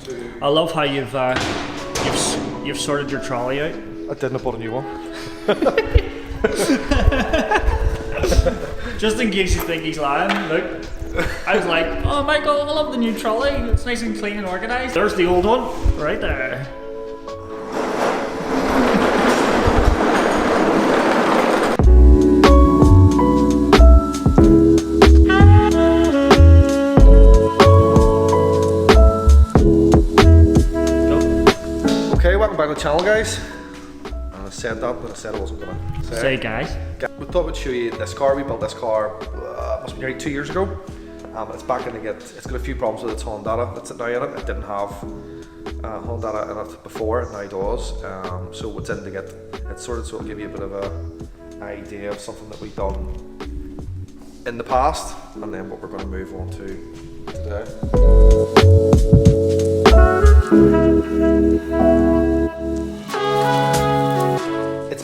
I love how you've sorted your trolley out. I didn't bought a new one. Just in case you think he's lying, look. I was like, oh Michael, I love the new trolley. It's nice and clean and organised. There's the old one, right there. Okay, welcome back to the channel, guys. I said that, but I said I wasn't gonna Say guys. We thought we'd show you this car. We built this car, must be nearly 2 years ago. It's back in to get, it's got a few problems with its Honda that's now in it. It didn't have Honda in it before, it now does. So what's in to get it sorted, so it'll give you a bit of a idea of something that we've done in the past, and then what we're going to move on to today.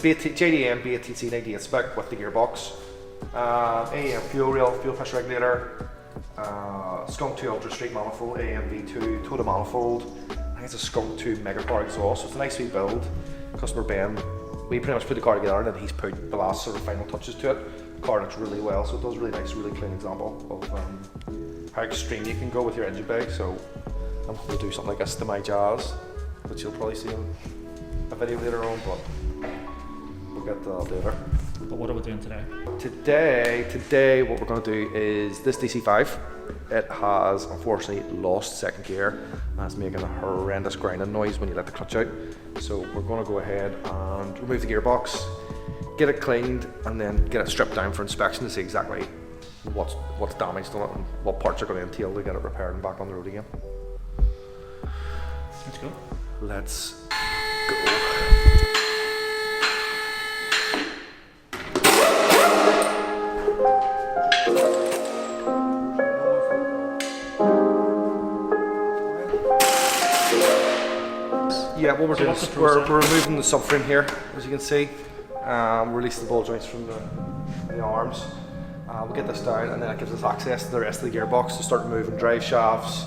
It's JDM BATC 98 spec with the gearbox, AM fuel rail, fuel pressure regulator, Skunk 2 Ultra Street manifold, AM V2 Total manifold. I think it's a Skunk 2 mega car exhaust, so it's a nice wee build. Customer Ben, we pretty much put the car together and then he's put the last sort of final touches to it. The car looks really well, so it does really nice, really clean example of how extreme you can go with your engine bay. So I'm hoping to do something like this to my Jazz, which you'll probably see in a video later on, but we'll get to that later. But what are we doing today? Today what we're going to do is this DC5. It has unfortunately lost second gear and it's making a horrendous grinding noise when you let the clutch out. So we're going to go ahead and remove the gearbox, get it cleaned, and then get it stripped down for inspection to see exactly what's damaged on it and what parts are going to entail to get it repaired and back on the road again. Let's go. Let's go. Yeah, what we're doing is we're removing the subframe here, as you can see. Release the ball joints from the arms. We'll get this down, and then it gives us access to the rest of the gearbox to start removing drive shafts,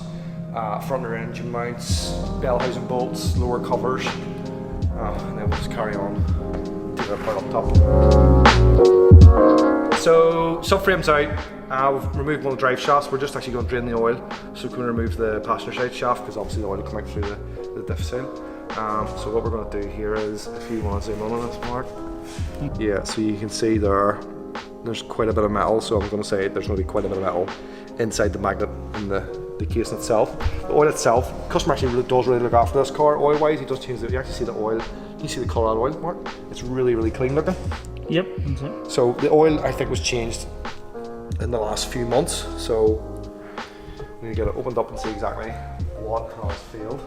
front rear engine mounts, bell housing bolts, lower covers, and then we'll just carry on to the part up top. So subframe's out. We've removed one of the drive shafts. We're just actually going to drain the oil, so we can remove the passenger side shaft because obviously the oil will come out through the diff seal. So what we're going to do here is, if you want to zoom in on this, Mark. Yeah, so you can see there's quite a bit of metal, so I'm going to say there's going to be quite a bit of metal inside the magnet in the casing itself. The oil itself, the customer actually does really look after this car oil wise. He does change it. You actually see the oil, you see the colour of the oil, Mark. It's really, really clean looking. Yep. So the oil I think was changed in the last few months, so we need to get it opened up and see exactly what has failed.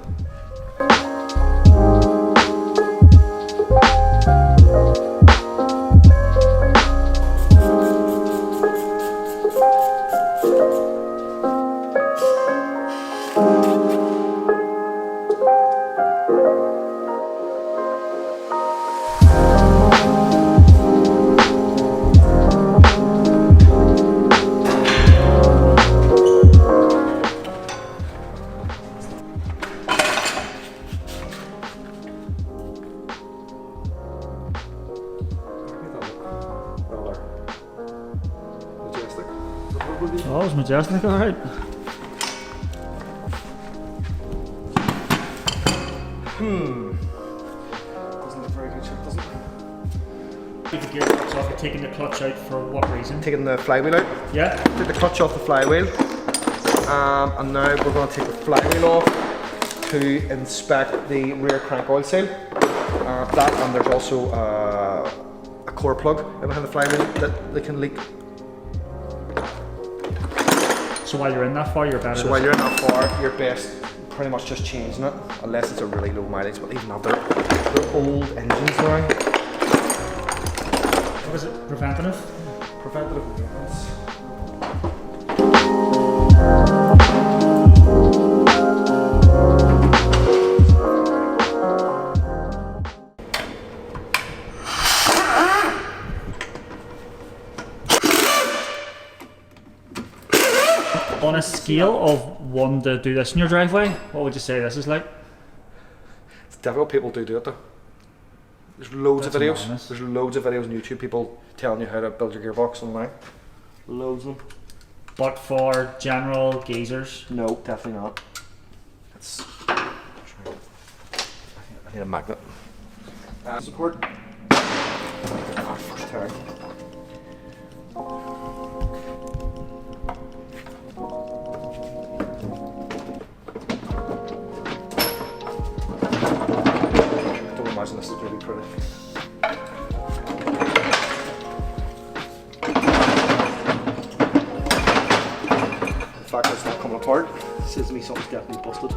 Oh, it's majestic, alright. Doesn't look very good, does it? Take the gearbox off, you're taking the clutch out for what reason? Taking the flywheel out. Yeah. Take the clutch off the flywheel. And now we're going to take the flywheel off to inspect the rear crank oil seal. That, and there's also a core plug behind the flywheel that can leak. So while you're in that far, you're better. So while you're in that far, you're best pretty much just changing it, unless it's a really low mileage. But even now, they're old engines now. What is it? Preventative? Preventative maintenance. On a scale of one to do this in your driveway, what would you say this is like? It's difficult. People do it though. There's loads of That's videos. madness. There's loads of videos on YouTube. People telling you how to build your gearbox online. Loads of them. But for general geezers, No, definitely not. It's. I need a magnet. Support. First time. Don't imagine this is really pretty. The fact that it's not coming apart says to me something's definitely busted.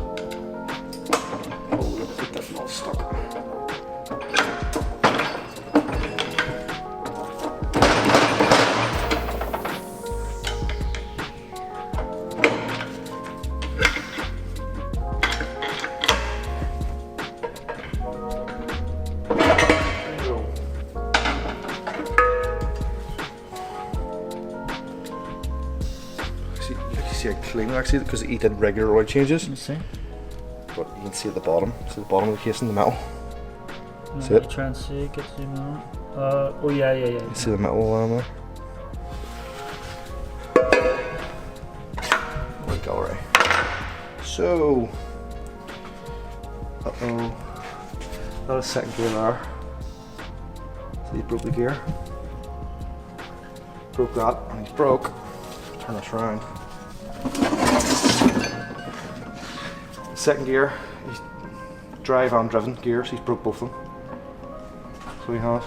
Oh, look, it's definitely all stuck. See it cleaner actually because he did regular oil changes, let me see. but you can see at the bottom. See the bottom of the casing, the metal. See Let it? me try and see, get to zoom out. Oh yeah. You can see the metal on there. There we go, right. So, that is second gear there. So he broke the gear. Broke that, and he's broke. Turn this around. Second gear, he's drive and driven gears, he's broke both of them. So he has.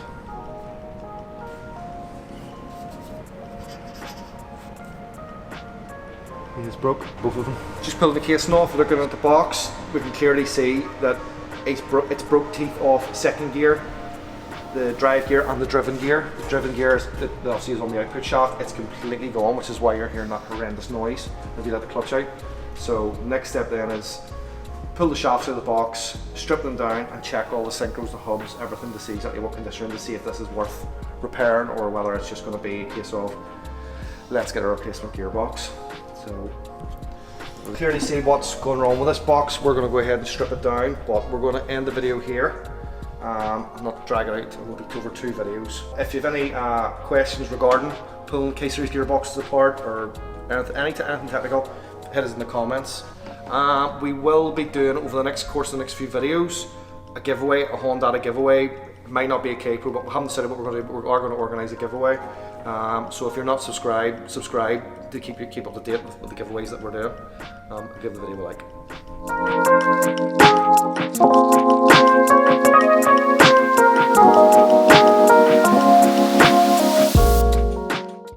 He has broke both of them. Just pulling the casing off, looking at the box, we can clearly see that it's broke teeth off second gear, the drive gear and the driven gear. The driven gear is, that obviously is on the output shaft, it's completely gone, which is why you're hearing that horrendous noise if you let the clutch out. So next step then is pull the shafts out of the box, strip them down and check all the synchros, the hubs, everything to see exactly what condition to see if this is worth repairing or whether it's just going to be a case of let's get a replacement gearbox. So we'll clearly see what's going wrong with this box. We're going to go ahead and strip it down, but we're going to end the video here. Not drag it out, it will be over 2 videos. If you have any questions regarding pulling K-Series gearboxes apart or anything technical, hit us in the comments. We will be doing over the next course of the next few videos a giveaway, a Honda giveaway. It might not be a K-Pro, but we haven't said what we're going to do, but we are going to organise a giveaway. So if you're not subscribed, subscribe to keep up to date with the giveaways that we're doing. Give the video a like.